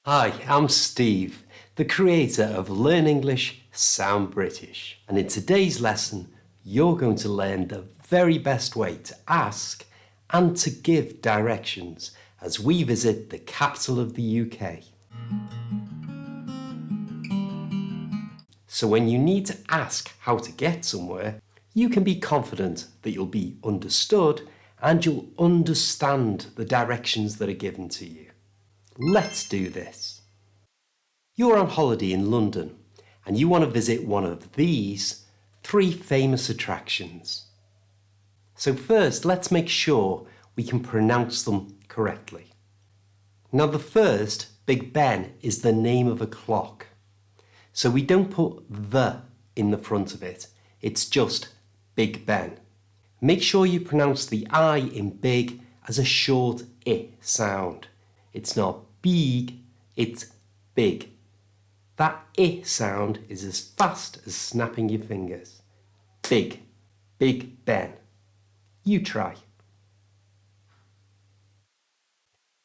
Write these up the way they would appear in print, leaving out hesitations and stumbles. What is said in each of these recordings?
Hi, I'm Steve, the creator of Learn English, Sound British. And in today's lesson, you're going to learn the very best way to ask and to give directions as we visit the capital of the UK. So when you need to ask how to get somewhere, you can be confident that you'll be understood and you'll understand the directions that are given to you. Let's do this. You're on holiday in London and you want to visit one of these 3 famous attractions. So first, let's make sure we can pronounce them correctly. Now the first, Big Ben, is the name of a clock. So we don't put the in the front of it. It's just Big Ben. Make sure you pronounce the I in big as a short I sound. It's not big, it's big. That I sound is as fast as snapping your fingers. Big, Big Ben. You try.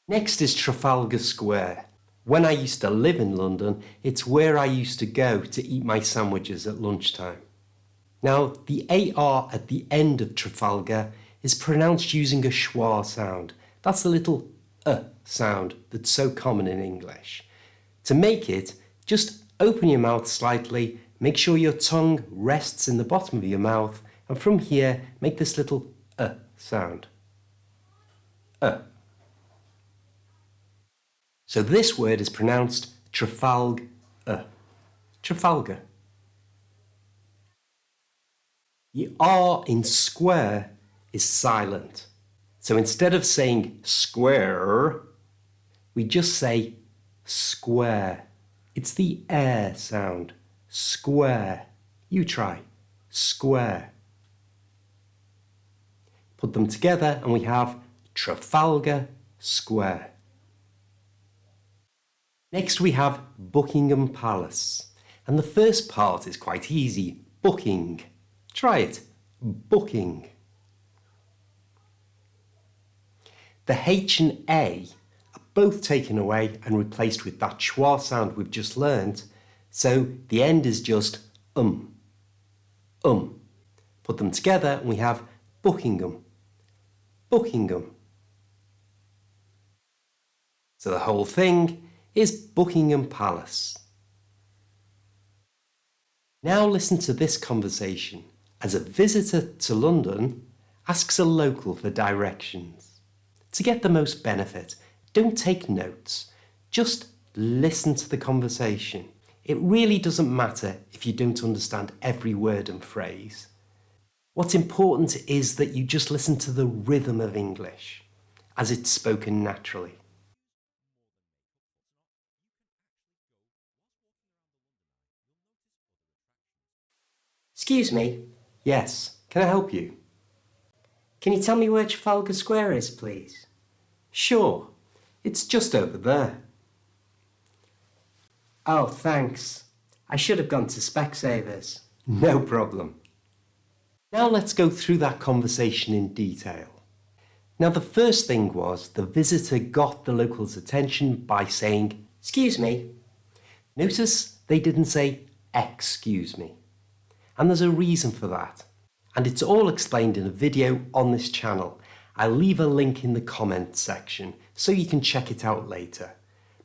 Next is Trafalgar Square. When I used to live in London, it's where I used to go to eat my sandwiches at lunchtime. Now, the AR at the end of Trafalgar is pronounced using a schwa sound. That's the little sound that's so common in English. To make it, just open your mouth slightly, make sure your tongue rests in the bottom of your mouth, and from here, make this little sound. So this word is pronounced Trafalgar. Trafalgar. The R in square is silent. So instead of saying square, we just say square. It's the air sound. Square. You try. Square. Put them together and we have Trafalgar Square. Next we have Buckingham Palace. And the first part is quite easy. Booking. Try it. Booking. The H and A are both taken away and replaced with that schwa sound we've just learned. So the end is just Put them together and we have Buckingham. Buckingham. So the whole thing is Buckingham Palace. Now listen to this conversation as a visitor to London asks a local for directions. To get the most benefit, don't take notes. Just listen to the conversation. It really doesn't matter if you don't understand every word and phrase. What's important is that you just listen to the rhythm of English as it's spoken naturally. Excuse me, Yes, can I help you? can you tell me where Trafalgar Square is, please? Sure, it's just over there. Oh, thanks. I should have gone to Specsavers. No problem. Now let's go through that conversation in detail. Now the first thing was the visitor got the locals' attention by saying, Excuse me, notice they didn't say, excuse me. And there's a reason for that. And it's all explained in a video on this channel. I'll leave a link in the comments section so you can check it out later.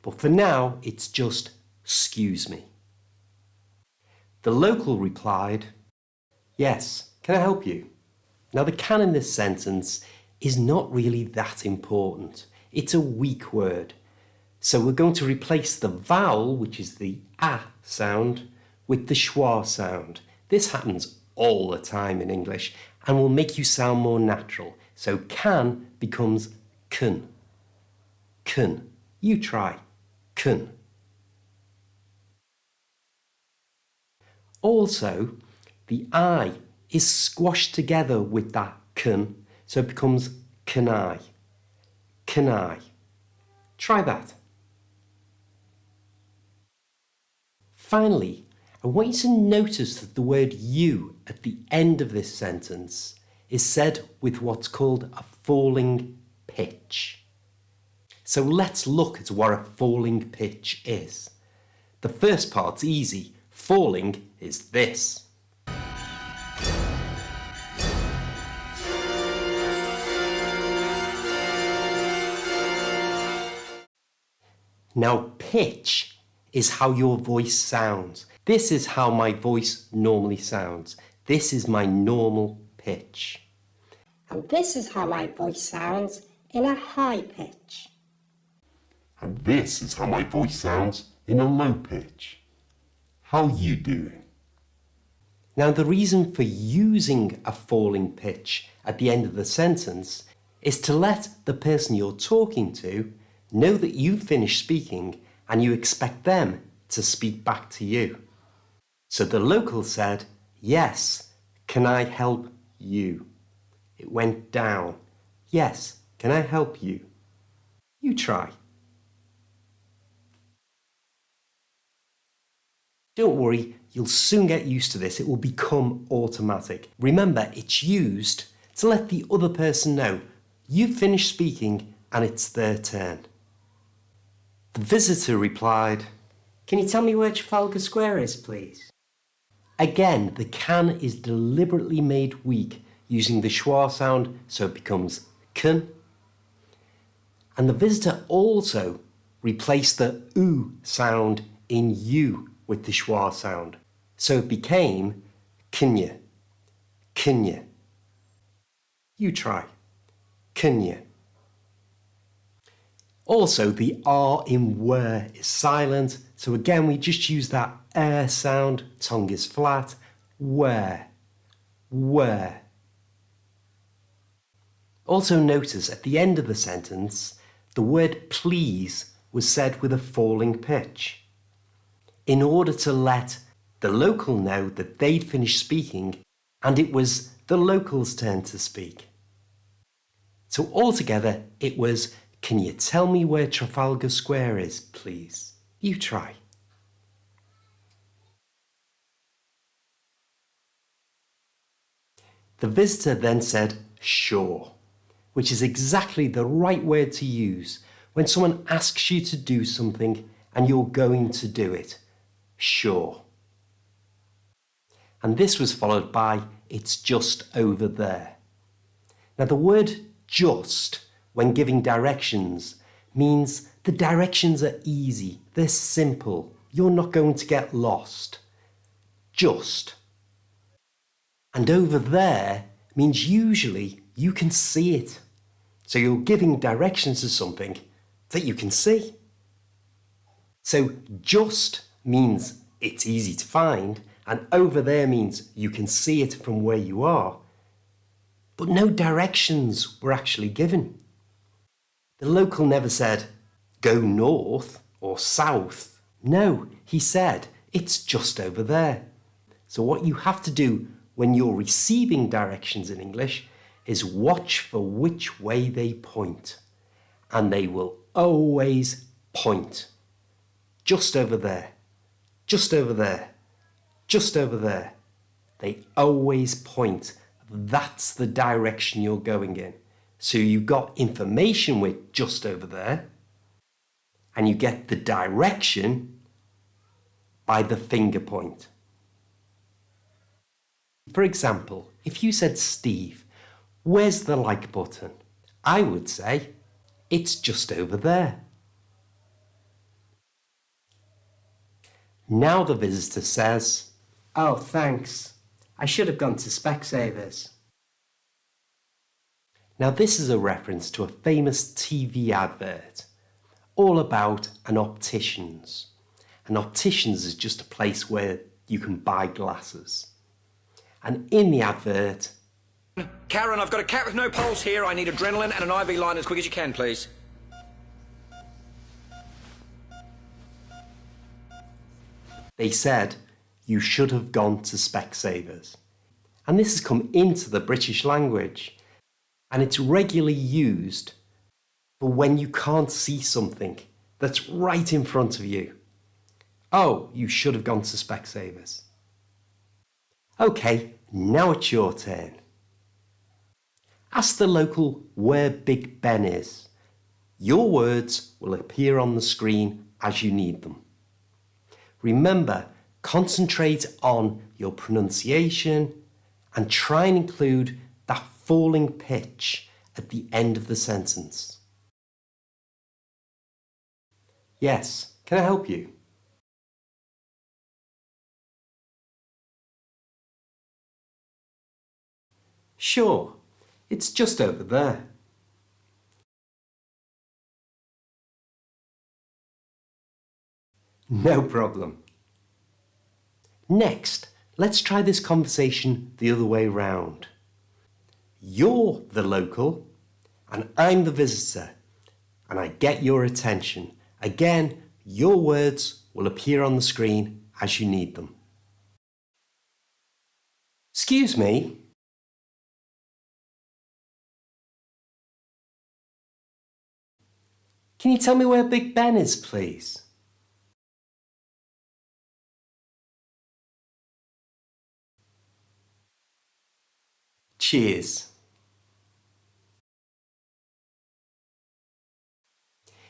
But for now, it's just, excuse me. The local replied, yes, can I help you? Now the can in this sentence is not really that important. It's a weak word. So we're going to replace the vowel, which is the A sound, with the schwa sound. This happens all the time in English and will make you sound more natural. So can becomes kun. Kun. You try. Kun. Also, the I is squashed together with that kun, so it becomes can I. Can I. Try that. Finally, I want you to notice that the word you at the end of this sentence is said with what's called a falling pitch. So let's look at what a falling pitch is. The first part's easy. Falling is this. Now, pitch is how your voice sounds. This is how my voice normally sounds. This is my normal pitch. And this is how my voice sounds in a high pitch. And this is how my voice sounds in a low pitch. How you doing? Now, the reason for using a falling pitch at the end of the sentence is to let the person you're talking to know that you've finished speaking and you expect them to speak back to you. So the local said, "Yes, can I help you?" It went down. "Yes, can I help you?" You try. Don't worry, you'll soon get used to this. It will become automatic. Remember, it's used to let the other person know you've finished speaking and it's their turn. The visitor replied, Can you tell me where Trafalgar Square is, please? Again, the can is deliberately made weak using the schwa sound, so it becomes can. And the visitor also replaced the oo sound in you with the schwa sound. So it became kinya, kinya. You try. Kinya. Also, the R in were is silent, so again we just use that air sound, tongue is flat, where, where. Also notice at the end of the sentence, the word please was said with a falling pitch, in order to let the local know that they'd finished speaking and it was the local's turn to speak. So altogether it was, "Can you tell me where Trafalgar Square is, please?" You try. The visitor then said, "Sure," which is exactly the right word to use when someone asks you to do something and you're going to do it. Sure. And this was followed by, "It's just over there." Now the word just, when giving directions, means the directions are easy, they're simple, you're not going to get lost. Just. And over there means usually you can see it. So you're giving directions to something that you can see. So just means it's easy to find, and over there means you can see it from where you are. But no directions were actually given. The local never said, "Go north" or "south." No, he said, "It's just over there." So what you have to do when you're receiving directions in English is watch for which way they point. And they will always point. Just over there, just over there, just over there. They always point. That's the direction you're going in. So you got information with just over there, and you get the direction by the finger point. For example, if you said, "Steve, where's the like button?" I would say, "It's just over there." Now the visitor says, Oh, thanks. I should have gone to Specsavers. now this is a reference to a famous TV advert, all about an optician's. An optician's is just a place where you can buy glasses. And in the advert, Karen, I've got a cat with no pulse here. I need adrenaline and an IV line as quick as you can, please. they said, "You should have gone to Specsavers." And this has come into the British language, and it's regularly used for when you can't see something that's right in front of you. Oh, you should have gone to Specsavers. Okay, now it's your turn. Ask the local where Big Ben is. Your words will appear on the screen as you need them. Remember, concentrate on your pronunciation and try and include that falling pitch at the end of the sentence. Yes, can I help you? Sure, it's just over there. No problem. Next, let's try this conversation the other way round. You're the local and I'm the visitor, and I get your attention. Again, your words will appear on the screen as you need them. Excuse me. Can you tell me where Big Ben is, please? Cheers.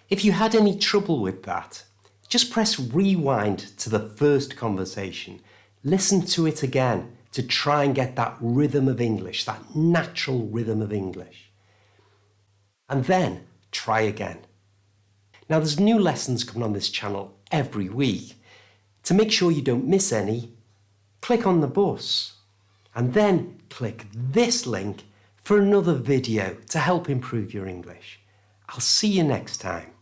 If you had any trouble with that, just press rewind to the first conversation. Listen to it again to try and get that rhythm of English, that natural rhythm of English. And then try again. Now there's new lessons coming on this channel every week. To make sure you don't miss any, click on the bus and then click this link for another video to help improve your English. I'll see you next time.